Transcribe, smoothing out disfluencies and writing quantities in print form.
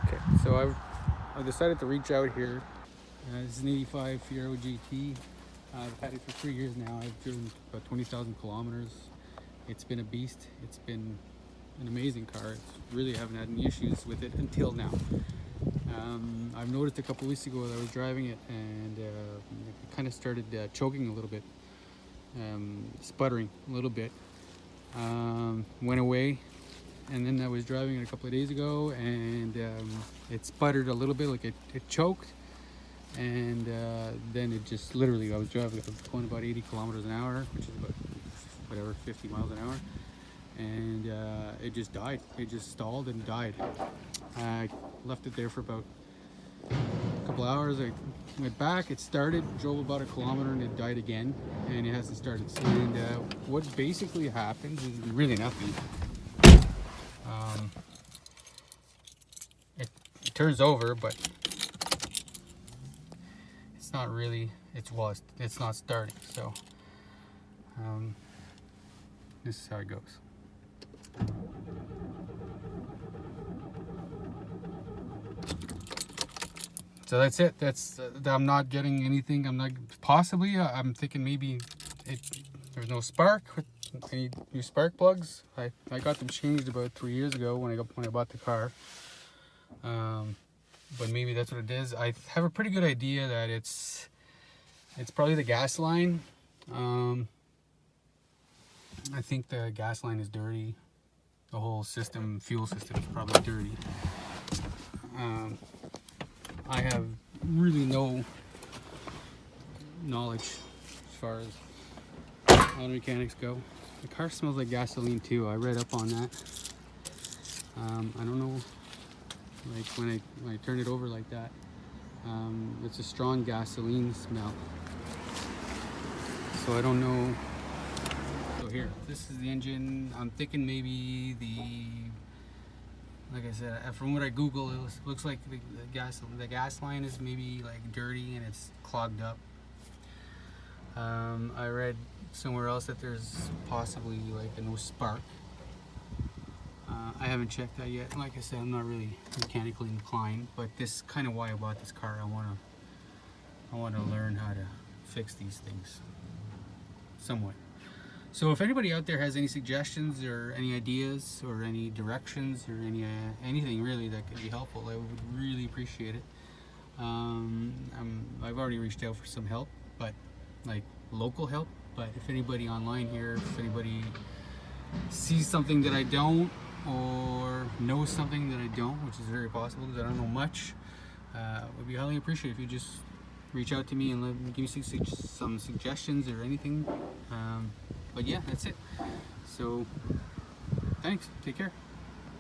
Okay, so I decided to reach out here. This is an 85 Fiero GT. I've had it for 3 years now. I've driven about 20,000 kilometers. It's been a beast. It's been an amazing car. Really haven't had any issues with it until now. I've noticed a couple weeks ago that I was driving it and it kind of started choking a little bit, sputtering a little bit. Went away, and then I was driving it a couple of days ago and it sputtered a little bit, like it choked, and then it just literally, I was going about 80 kilometers an hour, which is about whatever, 50 miles an hour, and it just died. It just stalled and died. I left it there for about a couple hours. I went back, it started, drove about a kilometer, and it died again, and it hasn't started. And what basically happens is really nothing. It turns over, but it's not really, it's not starting. So this is how it goes. So that's it. I'm not getting anything. I'm not, possibly, I'm thinking maybe there's no spark. I need new spark plugs. I got them changed about 3 years ago when I bought the car. But maybe that's what it is. I have a pretty good idea that it's probably the gas line. I think the gas line is dirty. The whole system, fuel system, is probably dirty. I have really no knowledge as far as auto mechanics go. The car smells like gasoline too. I read up on that. I don't know, like when I turn it over like that, it's a strong gasoline smell. So I don't know. So here, this is the engine. I'm thinking maybe like I said, from what I Google, it looks like the gas line is maybe like dirty and it's clogged up. I read somewhere else that there's possibly like a no spark. I haven't checked that yet. Like I said, I'm not really mechanically inclined, but this is kind of why I bought this car. I want to learn how to fix these things somewhat. So if anybody out there has any suggestions or any ideas or any directions or anything really that could be helpful, I would really appreciate it. I've already reached out for some help, but like local help. But if anybody online here, if anybody sees something that I don't, or knows something that I don't, which is very possible because I don't know much, would be highly appreciated if you just reach out to me and give me some suggestions or anything. But yeah, that's it. So thanks. Take care.